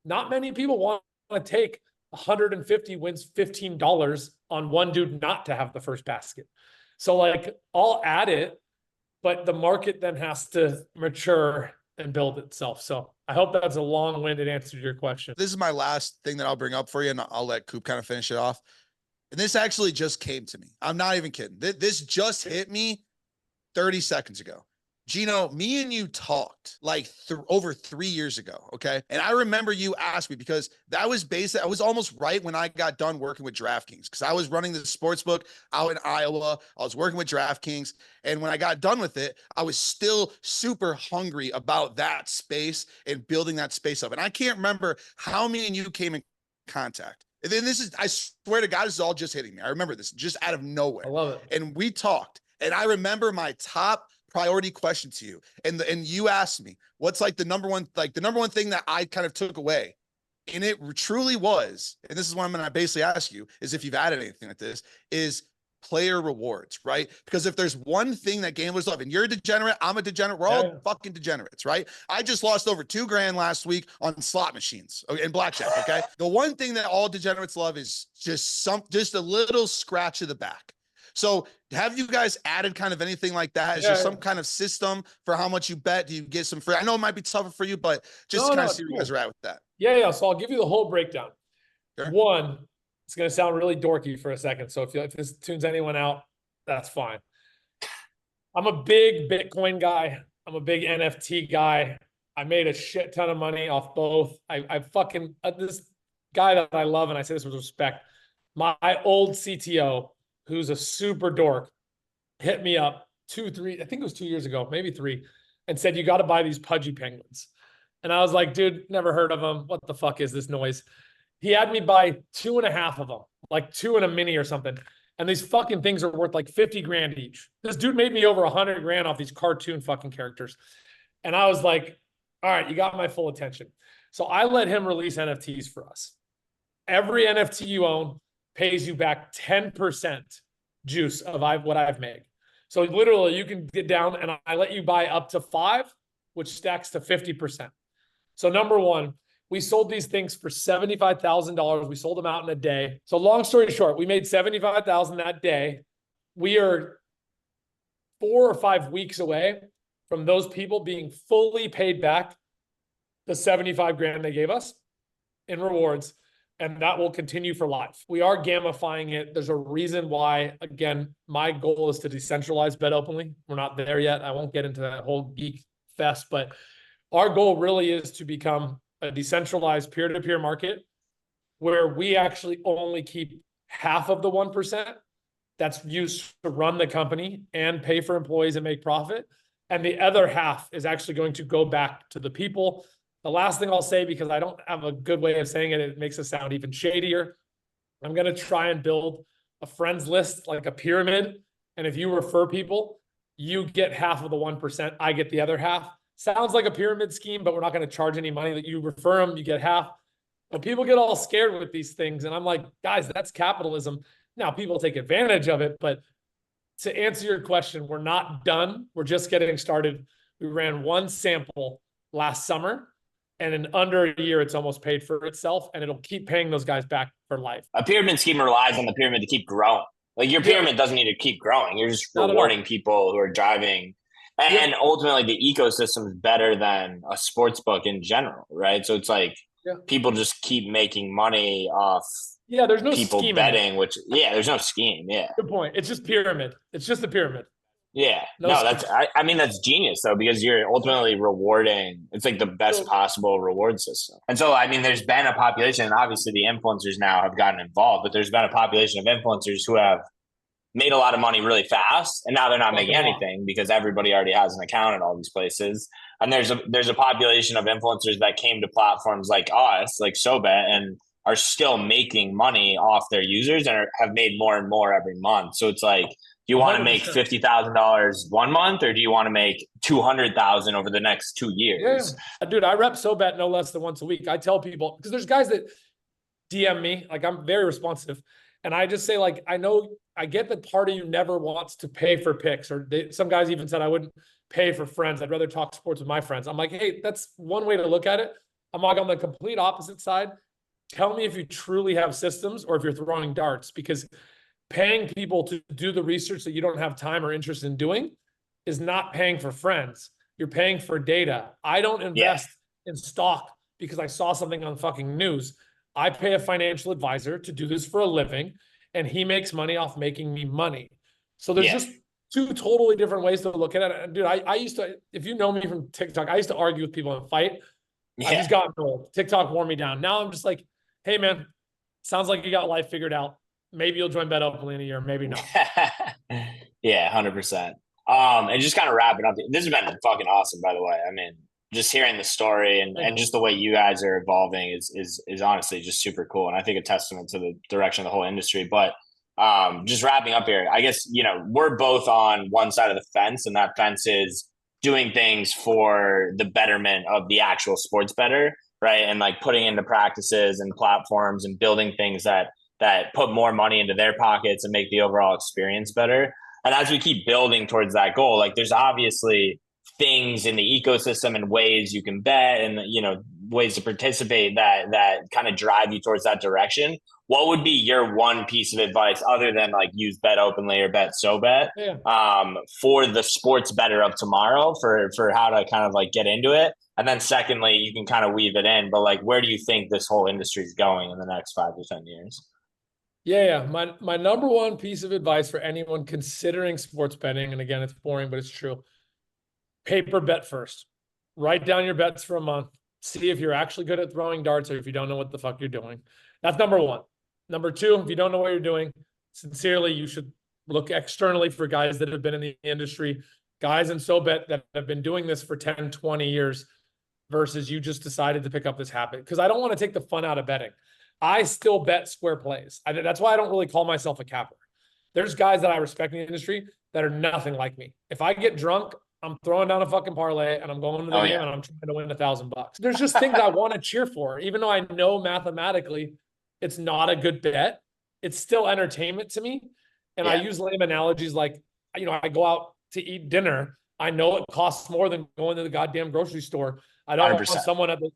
Not many people want to take 150 wins $15 on one dude not to have the first basket. So, like, I'll add it, but the market then has to mature and build itself. So I hope that's a long-winded answer to your question. This is my last thing that I'll bring up for you, and I'll let Coop kind of finish it off. And this actually just came to me. I'm not even kidding. This just hit me 30 seconds ago. Gino, me and you talked like over 3 years ago, okay? And I remember you asked me, because that was I was almost right when I got done working with DraftKings, because I was running the sports book out in Iowa. I was working with DraftKings. And when I got done with it, I was still super hungry about that space and building that space up. And I can't remember how me and you came in contact. And then I swear to God, this is all just hitting me. I remember this just out of nowhere. I love it. And we talked, and I remember my top priority question to you. And you asked me, what's like the number one thing that I kind of took away. And it truly was, and this is what I'm going to basically ask you, is if you've added anything like this, is player rewards, right? Because if there's one thing that gamblers love, and you're a degenerate, I'm a degenerate, we're all fucking degenerates, right? I just lost over $2,000 last week on slot machines and blackjack, okay? The one thing that all degenerates love is just a little scratch of the back. So have you guys added kind of anything like that? Is there some kind of system for how much you bet? Do you get some free? I know it might be tougher for you, but just to kind of see where you guys are at with that. Yeah. So I'll give you the whole breakdown. Sure. One, it's going to sound really dorky for a second. So if this tunes anyone out, that's fine. I'm a big Bitcoin guy. I'm a big NFT guy. I made a shit ton of money off both. I fucking, this guy that I love, and I say this with respect, my old CTO, who's a super dork, hit me up 2, 3, I think it was 2 years ago, maybe 3. and said, you got to buy these pudgy penguins. And I was like, dude, never heard of them. What the fuck is this noise? He had me buy 2.5 of them, like 2 in a mini or something. And these fucking things are worth like 50 grand each. This dude made me over 100 grand off these cartoon fucking characters. And I was like, all right, you got my full attention. So I let him release NFTs for us. Every NFT you own pays you back 10% juice of what I've made. So literally you can get down and I let you buy up to 5, which stacks to 50%. So number one, we sold these things for $75,000. We sold them out in a day. So long story short, we made $75,000 that day. We are 4 or 5 weeks away from those people being fully paid back the 75 grand they gave us in rewards. And that will continue for life. We are gamifying it. There's a reason why, again, my goal is to decentralize Bet Openly. We're not there yet. I won't get into that whole geek fest, but our goal really is to become a decentralized peer-to-peer market where we actually only keep half of the 1% that's used to run the company and pay for employees and make profit. And the other half is actually going to go back to the people. The last thing I'll say, because I don't have a good way of saying it, it makes it sound even shadier. I'm going to try and build a friends list, like a pyramid. And if you refer people, you get half of the 1%. I get the other half. Sounds like a pyramid scheme, but we're not going to charge any money. That you refer them, you get half. But people get all scared with these things. And I'm like, guys, that's capitalism. Now people take advantage of it. But to answer your question, we're not done. We're just getting started. We ran one sample last summer. And in under a year, it's almost paid for itself, and it'll keep paying those guys back for life. A pyramid scheme relies on the pyramid to keep growing. Like your pyramid doesn't need to keep growing. You're just rewarding people who are driving. And ultimately, the ecosystem is better than a sports book in general, right? So it's like people just keep making money off there's no people betting, which, there's no scheme. Yeah. Good point. It's just pyramid. It's just a pyramid. Yeah. No, that's, I mean, that's genius though, because you're ultimately rewarding. It's like the best possible reward system. And so, I mean, there's been a population, and obviously the influencers now have gotten involved, but there's been a population of influencers who have made a lot of money really fast. And now they're not making anything because everybody already has an account in all these places. And there's a population of influencers that came to platforms like us, like SoBet, and are still making money off their users and have made more and more every month. So it's like, do you want to make $50,000 1 month, or do you want to make $200,000 over the next 2 years? Yeah. Dude, I rep SoBet no less than once a week. I tell people, because there's guys that DM me, like I'm very responsive. And I just say, like, I get that part of you never wants to pay for picks, or some guys even said I wouldn't pay for friends. I'd rather talk sports with my friends. I'm like, hey, that's one way to look at it. I'm like on the complete opposite side. Tell me if you truly have systems or if you're throwing darts, because paying people to do the research that you don't have time or interest in doing is not paying for friends. You're paying for data. I don't invest in stock because I saw something on fucking news. I pay a financial advisor to do this for a living, and he makes money off making me money. So there's just two totally different ways to look at it. And dude, I used to, if you know me from TikTok, I used to argue with people and fight. I just got old. TikTok wore me down. Now I'm just like, hey man, sounds like you got life figured out. Maybe you'll join Bet Openly in a year, maybe not. 100%. And just kind of wrapping up. This has been fucking awesome, by the way. I mean, just hearing the story and just the way you guys are evolving is honestly just super cool. And I think a testament to the direction of the whole industry. But just wrapping up here, I guess, we're both on one side of the fence, and that fence is doing things for the betterment of the actual sports bettor, right? And like putting into practices and platforms and building things that put more money into their pockets and make the overall experience better. And as we keep building towards that goal, like there's obviously things in the ecosystem and ways you can bet and, ways to participate that kind of drive you towards that direction. What would be your one piece of advice other than like use Bet Openly or Bet SoBet for the sports bettor of tomorrow for how to kind of like get into it? And then secondly, you can kind of weave it in, but like, where do you think this whole industry is going in the next 5 to 10 years? Yeah. My number one piece of advice for anyone considering sports betting, and again, it's boring, but it's true. Paper bet first. Write down your bets for a month. See if you're actually good at throwing darts or if you don't know what the fuck you're doing. That's number one. Number two, if you don't know what you're doing, sincerely, you should look externally for guys that have been in the industry guys in SoBet that have been doing this for 10, 20 years versus you just decided to pick up this habit. Because I don't want to take the fun out of betting. I still bet square plays. That's why I don't really call myself a capper. There's guys that I respect in the industry that are nothing like me. If I get drunk, I'm throwing down a fucking parlay and I'm going to the game and I'm trying to win $1,000. There's just things I want to cheer for, even though I know mathematically it's not a good bet. It's still entertainment to me. And I use lame analogies like, I go out to eat dinner. I know it costs more than going to the goddamn grocery store. I don't 100%. want someone at the,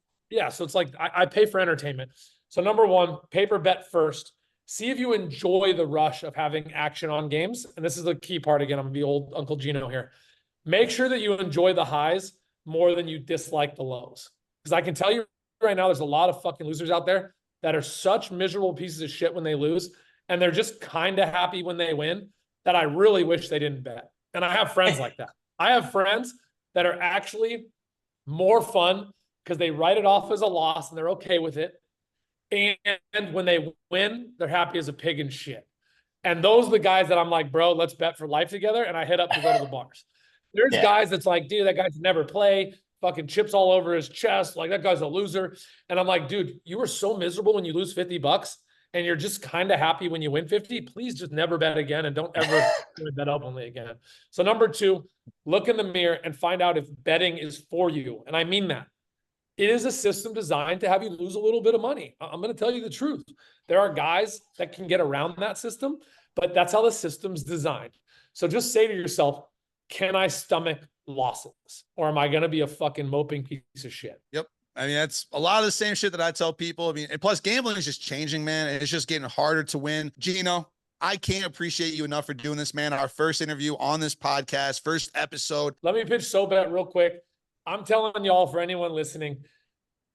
so it's like I pay for entertainment. So number one, paper bet first. See if you enjoy the rush of having action on games. And this is the key part again. I'm going to be old Uncle Gino here. Make sure that you enjoy the highs more than you dislike the lows. Because I can tell you right now, there's a lot of fucking losers out there that are such miserable pieces of shit when they lose. And they're just kind of happy when they win that I really wish they didn't bet. And I have friends like that. I have friends that are actually more fun because they write it off as a loss and they're okay with it. And when they win, they're happy as a pig in shit. And those are the guys that I'm like, bro, let's bet for life together. And I hit up to go to the bars. There's guys that's like, dude, that guy's never play, fucking chips all over his chest. Like, that guy's a loser. And I'm like, dude, you were so miserable when you lose $50 and you're just kind of happy when you win 50. Please just never bet again. And don't ever bet openly again. So number two, look in the mirror and find out if betting is for you. And I mean that. It is a system designed to have you lose a little bit of money. I'm going to tell you the truth. There are guys that can get around that system, but that's how the system's designed. So just say to yourself, can I stomach losses? Or am I going to be a fucking moping piece of shit? Yep. I mean, that's a lot of the same shit that I tell people. I mean, and plus gambling is just changing, man. It's just getting harder to win. Gino, I can't appreciate you enough for doing this, man. Our first interview on this podcast, first episode. Let me pitch SoBet real quick. I'm telling y'all, for anyone listening,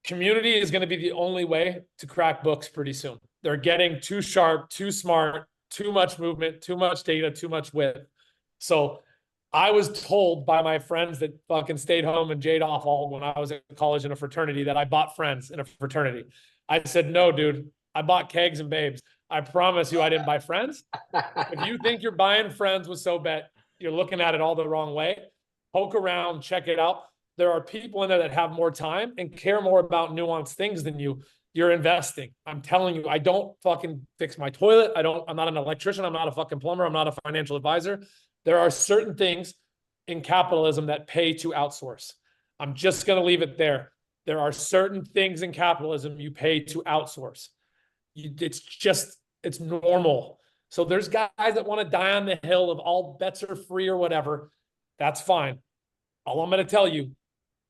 community is going to be the only way to crack books pretty soon. They're getting too sharp, too smart, too much movement, too much data, too much width. So I was told by my friends that fucking stayed home and jayed off all when I was in college in a fraternity that I bought friends in a fraternity. I said, no, dude, I bought kegs and babes. I promise you I didn't buy friends. If you think you're buying friends with SoBet, you're looking at it all the wrong way. Poke around, check it out. There are people in there that have more time and care more about nuanced things than you. You're investing. I'm telling you, I don't fucking fix my toilet. I'm not an electrician. I'm not a fucking plumber. I'm not a financial advisor. There are certain things in capitalism that pay to outsource. I'm just going to leave it there. There are certain things in capitalism you pay to outsource. It's normal. So there's guys that want to die on the hill of all bets are free or whatever. That's fine. All I'm going to tell you,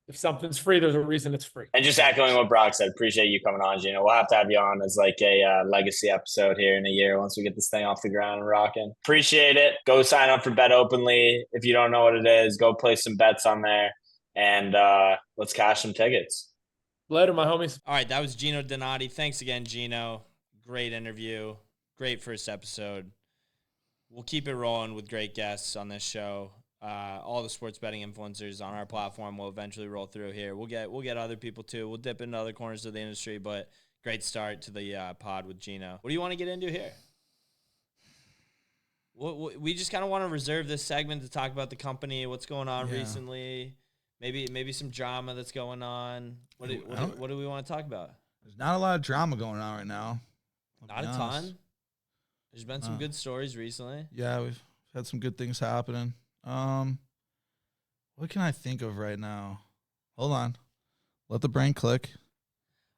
if something's free, there's a reason it's free. And just echoing what Brock said, appreciate you coming on, Gino. We'll have to have you on as like a legacy episode here in a year once we get this thing off the ground and rocking. Appreciate it. Go sign up for Bet Openly. If you don't know what it is, go place some bets on there and let's cash some tickets. Later, my homies. All right, that was Gino Donati. Thanks again, Gino. Great interview. Great first episode. We'll keep it rolling with great guests on this show. All the sports betting influencers on our platform will eventually roll through here. We'll get other people too. We'll dip into other corners of the industry, but great start to the pod with Gino. What do you want to get into here? We just kind of want to reserve this segment to talk about the company, what's going on recently, maybe some drama that's going on. What do we want to talk about? There's not a lot of drama going on right now. Not a ton. There's been some good stories recently. Yeah, we've had some good things happening. What can I think of right now? Hold on. Let the brain click.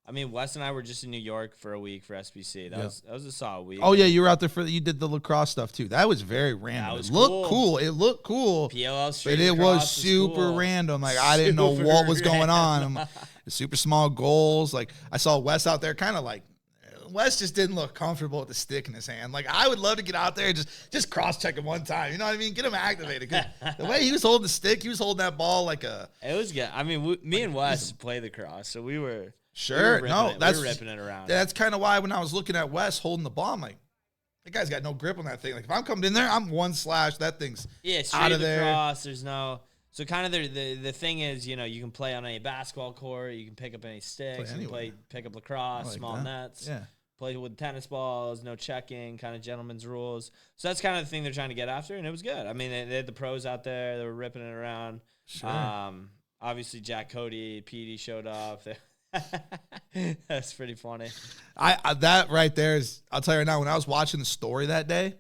I mean, Wes and I were just in New York for a week for SBC. That was a solid week. Oh yeah, you were out there you did the lacrosse stuff too. That was very random. It looked cool. It looked cool. PLL Street, but it was super random. Like I didn't know what was going on. Super small goals. Like I saw Wes out there kind of like Wes just didn't look comfortable with the stick in his hand. Like, I would love to get out there and just cross-check him one time. You know what I mean? Get him activated. The way he was holding the stick, he was holding that ball like a... It was good. I mean, me and Wes play the cross, so we were... Sure. We were ripping it around. That's kind of why when I was looking at Wes holding the ball, I'm like, that guy's got no grip on that thing. Like, if I'm coming in there, I'm one slash. That thing's out of there. Cross, there's no... So kind of the thing is, you know, you can play on any basketball court, you can pick up any sticks, pick up lacrosse, small nets. Yeah. play with tennis balls, no checking, kind of gentleman's rules. So that's kind of the thing they're trying to get after, and it was good. I mean, they had the pros out there. They were ripping it around. Sure. Obviously, Jack Cody, PD showed up. That's pretty funny. I that right there is, I'll tell you right now, when I was watching the story that day,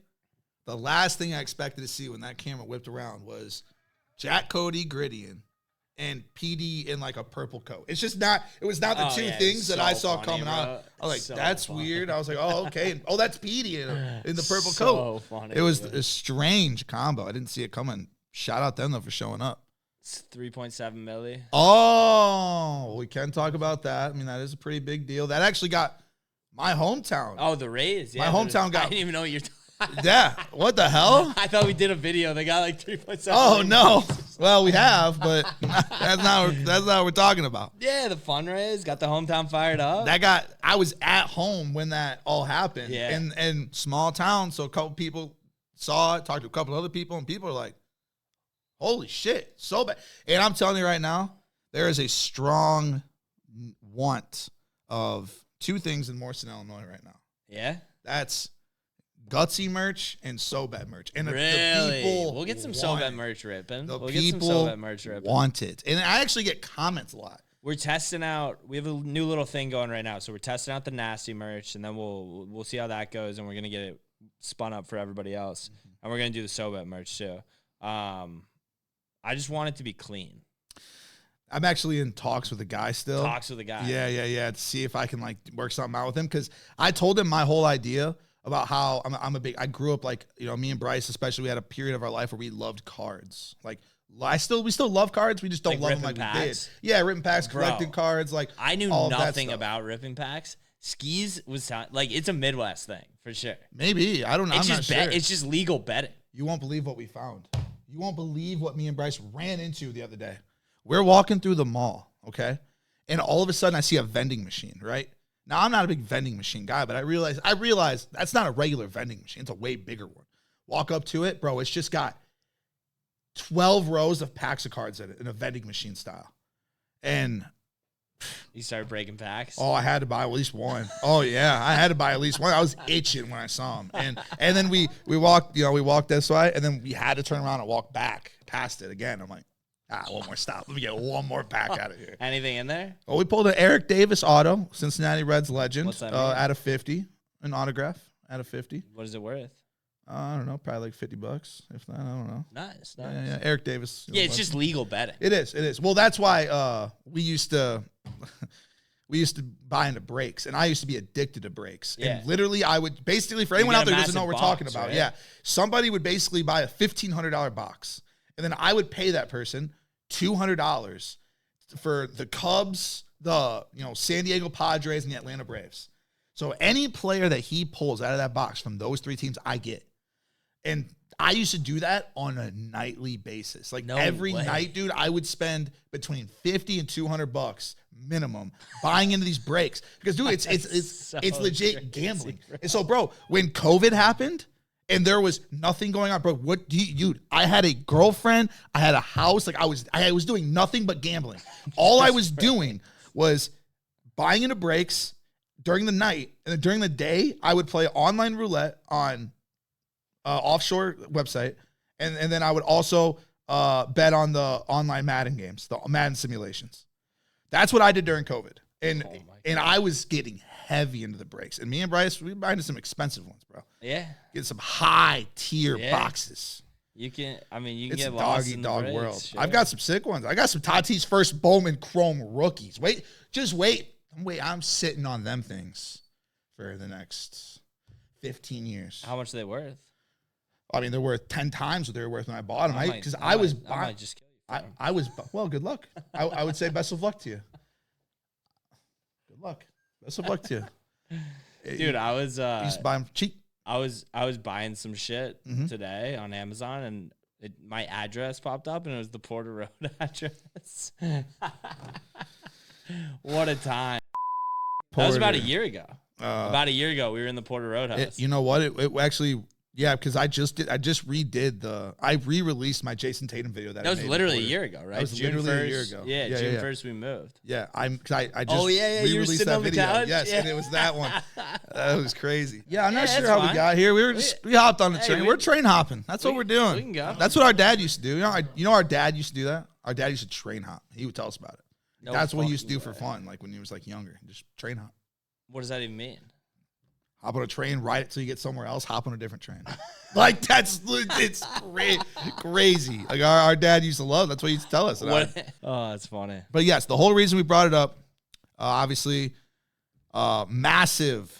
the last thing I expected to see when that camera whipped around was Jack Cody Grittian and PD in like a purple coat. It was not the two things that I saw coming out. I was like, that's weird. I was like, oh, okay. Oh, that's PD in the purple coat. Funny. It was a strange combo. I didn't see it coming. Shout out them though for showing up. It's 3.7 milli. Oh, we can talk about that. I mean, that is a pretty big deal. That actually got my hometown. Oh, the Rays. Yeah, my hometown got. I didn't even know what you're talking. Yeah. What the hell? I thought we did a video. They got like 3.7. Oh no. Well, we have, but that's not what we're talking about. Yeah, the fundraise got the hometown fired up. I was at home when that all happened. Yeah. And small town, so a couple people saw it, talked to a couple other people, and people are like, holy shit, so bad. And I'm telling you right now, there is a strong want of two things in Morrison, Illinois right now. Yeah? That's Gutsy merch and SoBet merch. And really? the people we'll get some want SoBet merch ripping. The We'll get some people SoBet merch ripping. want it. And I actually get comments a lot. We're testing out. We have a new little thing going right now. So we're testing out the nasty merch, and then we'll see how that goes, and we're gonna get it spun up for everybody else. And we're gonna do the SoBet merch too. I just want it to be clean. I'm actually in talks with a guy still. Talks with a guy. Yeah. To see if I can like work something out with him, because I told him my whole idea about how I grew up like, you know, me and Bryce especially, we had a period of our life where we loved cards. Like we still love cards. We just don't love them like we did. Yeah, ripping packs, collecting cards. Like I knew nothing about ripping packs. Skis was like it's a Midwest thing for sure. Maybe I'm not sure. It's just legal betting. You won't believe what we found. You won't believe what me and Bryce ran into the other day. We're walking through the mall, okay? And all of a sudden I see a vending machine, right? Now, I'm not a big vending machine guy, but I realize that's not a regular vending machine. It's a way bigger one. Walk up to it, bro, it's just got 12 rows of packs of cards in it in a vending machine style. And you started breaking packs? Oh, I had to buy at least one. Oh, yeah, I had to buy at least one. I was itching when I saw him. And then we walked this way, and then we had to turn around and walk back past it again. I'm like, one more stop. Let me get one more pack out of here. Anything in there? Oh, we pulled an Eric Davis auto, Cincinnati Reds legend. What's that mean? Out of 50, an autograph out of 50. What is it worth? I don't know, probably like $50. If that, I don't know. Nice. Yeah, Eric Davis. Yeah, it's just legal betting. It is. Well, that's why we used to buy into breaks, and I used to be addicted to breaks. Yeah. And literally, I would basically, for anyone out there who doesn't know what we're talking about, right? yeah, somebody would basically buy a $1,500 box, and then I would pay that person $200 for the Cubs, the San Diego Padres, and the Atlanta Braves. So any player that he pulls out of that box from those three teams, I get. And I used to do that on a nightly basis. Like every night, dude, I would spend between $50 and $200 minimum buying into these breaks. Because, dude, it's legit gambling. And so, bro, when COVID happened and there was nothing going on, bro, dude, I had a girlfriend, I had a house, like I was doing nothing but gambling. All I was doing was buying into breaks during the night, and then during the day, I would play online roulette on offshore website, and then I would also bet on the online Madden games, the Madden simulations. That's what I did during COVID, and I was getting heavy into the breaks. And me and Bryce, we buying some expensive ones, bro. Yeah, get some high tier boxes. You can It's get a lost in the dog breaks, world. sure. I've got some sick ones. I got some Tatis first Bowman Chrome rookies. Just wait. I'm sitting on them things for the next 15 years. How much are they worth? I mean, they're worth 10 times what they were worth when I bought them. I might just kill you. I was, well, good luck. I would say best of luck to you. Good luck. Best of luck to you. Dude, I was you used to buy them cheap. I was buying some shit today on Amazon, and my address popped up, and it was the Porter Road address. What a time. That was about a year ago. About a year ago, we were in the Porter Road house. You know what? It actually, Yeah, because I just redid I re-released my Jason Tatum video that was I made literally a before. year ago, right? That was June literally 1st, a year ago. Yeah, June 1st we moved. Yeah, I just You were re-released sitting that on the video. couch? Yes, Yeah. and it was that one. That was crazy. Yeah, I'm not Yeah, sure that's how we fine. got here. We hopped on the Hey, train. we- We're train hopping. That's what we- we're doing. we can go. That's what our dad used to do. You know our dad used to do that? Our dad used to train hop. He would tell us about it. No That's what he used to do fucking for way. fun, like when he was like younger. Just train hop. What does that even mean? Hop on a train, ride it till you get somewhere else, hop on a different train. Like it's crazy. Like our dad used to love. That's what he used to tell us. Oh, that's funny. But yes, the whole reason we brought it up, obviously, massive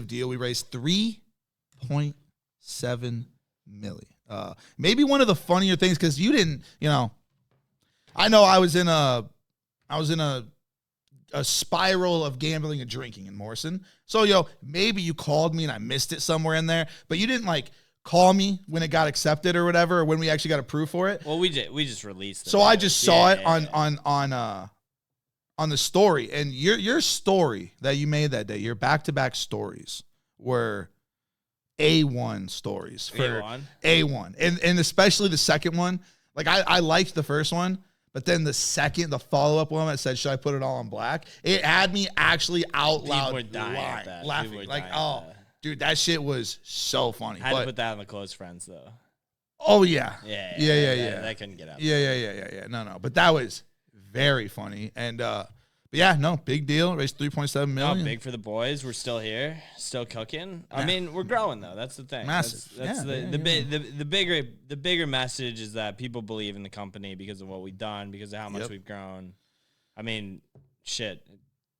deal. We raised $3.7 million. Maybe one of the funnier things because you didn't, I know I was in a spiral of gambling and drinking in Morrison. So, maybe you called me and I missed it somewhere in there, but you didn't like call me when it got accepted or whatever, or when we actually got approved for it. Well, we just released it. So I just saw it Yeah. on the story, and your story that you made that day, your back-to-back stories were A1 stories for A1. And especially the second one. Like I liked the first one. But then the follow-up one that said, should I put it all on black? It had me actually out loud People were dying at that. laughing. People were Like, dying at oh, that. dude, that shit was so funny. I had to put that on the close friends, though. Oh, yeah. Yeah. That couldn't get out. Yeah. No. But that was very funny. And, but yeah, no, big deal. Raised $3.7 million. No, big for the boys. We're still here, still cooking. I mean, we're growing though. That's the thing. Massive. That's the bigger message is that people believe in the company because of what we've done, because of how much we've grown. I mean, shit.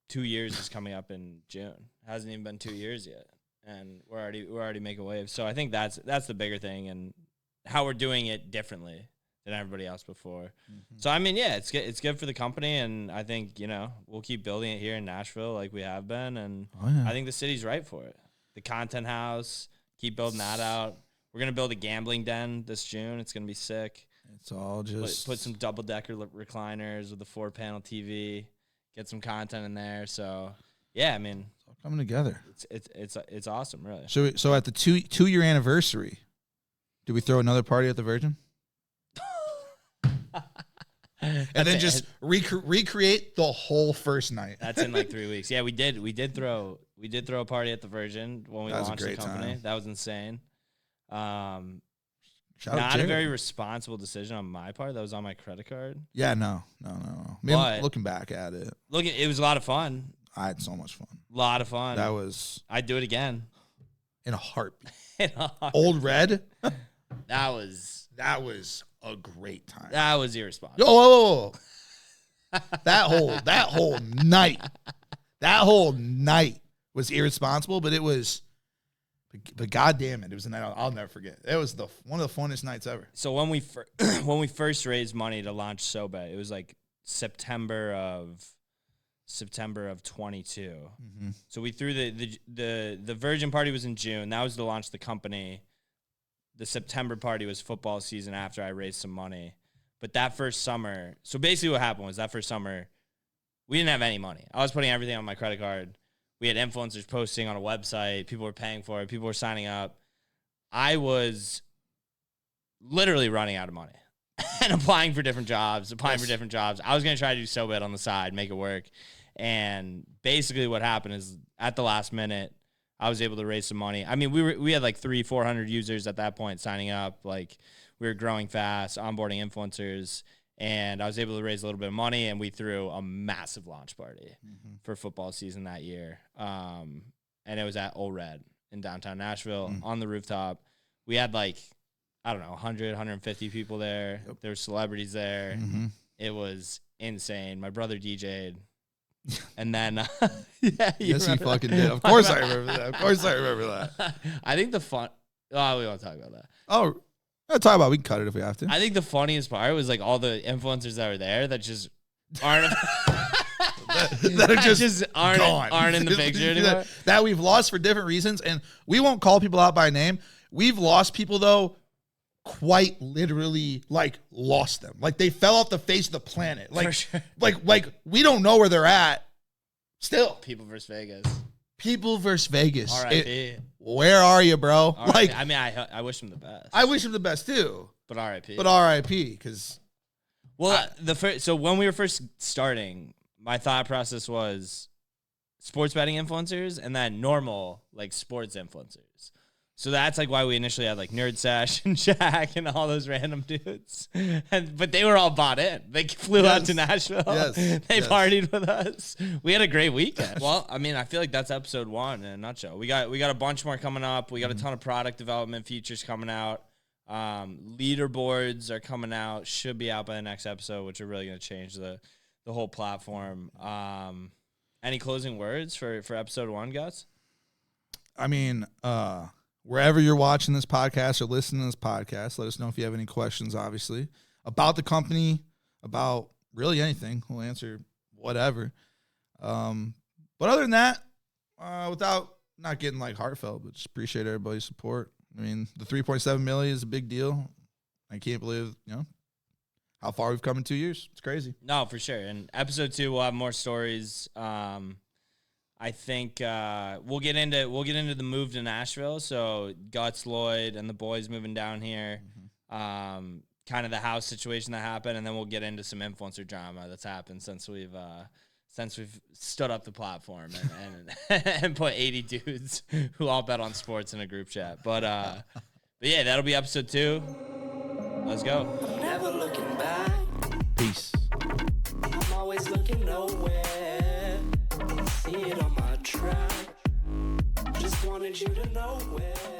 2 years is coming up in June. Hasn't even been 2 years yet, and we're already making waves. So I think that's the bigger thing, and how we're doing it differently than everybody else before. So I mean, yeah, it's good for the company, and I think we'll keep building it here in Nashville like we have been, and I think the city's right for it. The content house, keep building that out. We're gonna build a gambling den this June. It's gonna be sick. It's all just put some double-decker recliners with a 4-panel TV. Get some content in there. So yeah, I mean, it's all coming together. It's awesome, really. So at the two-year anniversary, did we throw another party at the Virgin? And then just recreate the whole first night. That's in like 3 weeks. Yeah, we did throw a party at the Virgin when we launched the company. Time. That was insane. Shout out Not Jared. a very responsible decision on my part. That was on my credit card. Yeah, no. I mean, looking back at it, It was a lot of fun. I had so much fun. A lot of fun. I'd do it again. In a heartbeat. In a heartbeat. Old Red. That was a great time. That was irresponsible. Oh, that whole night. That whole night was irresponsible, but it was. But God damn it, it was a night I'll never forget. It was one of the funnest nights ever. So when we first raised money to launch SoBet, it was like September of 22. Mm-hmm. So we threw the Virgin party was in June. That was to launch the company. The September party was football season after I raised some money. But that first summer, so basically what happened was that first summer, we didn't have any money. I was putting everything on my credit card. We had influencers posting on a website. People were paying for it. People were signing up. I was literally running out of money and applying for different jobs. I was going to try to do SoBet on the side, make it work. And basically what happened is at the last minute, I was able to raise some money. I mean, we had like 300-400 users at that point signing up. Like we were growing fast, onboarding influencers. And I was able to raise a little bit of money, and we threw a massive launch party for football season that year. And it was at Old Red in downtown Nashville on the rooftop. We had 100, 150 people there. Yep. There were celebrities there. Mm-hmm. It was insane. My brother DJ'd. And then, yes, he fucking did. Of course I remember that. I think the fun. Oh, we won't talk about that. Oh, I'll talk about it. We can cut it if we have to. I think the funniest part was like all the influencers that were there that just aren't that are just aren't in the picture anymore. That we've lost for different reasons, and we won't call people out by name. We've lost people though, quite literally, lost them. Like they fell off the face of the planet. Like, sure. like we don't know where they're at. Still, People versus Vegas. People versus Vegas. R.I.P. where are you, bro? R.I.P. Like, I mean, I wish him the best. I wish him the best too. but R.I.P. But RIP, because Well, so when we were first starting, my thought process was sports betting influencers and then normal like sports influencers. So that's like why we initially had like Nerd Sash and Shaq and all those random dudes. But they were all bought in. They flew out to Nashville. Yes. They partied with us. We had a great weekend. Well, I mean, I feel like that's episode 1 in a nutshell. We got a bunch more coming up. We got a ton of product development features coming out. Leaderboards are coming out. Should be out by the next episode, which are really going to change the whole platform. Any closing words for episode 1, Guts? I mean, wherever you're watching this podcast or listening to this podcast, let us know if you have any questions, obviously, about the company, about really anything. We'll answer whatever. But other than that, without not getting like heartfelt, but just appreciate everybody's support. I mean, the 3.7 million is a big deal. I can't believe, how far we've come in 2 years. It's crazy. No, for sure. And episode 2, we'll have more stories. I think we'll get into the move to Nashville. So Guts, Lloyd, and the boys moving down here. Kind of the house situation that happened, and then we'll get into some influencer drama that's happened since we've stood up the platform and put 80 dudes who all bet on sports in a group chat. But yeah, that'll be episode 2. Let's go. I'm never looking back. Peace. I'm always looking nowhere. See it on my track. Just wanted you to know where.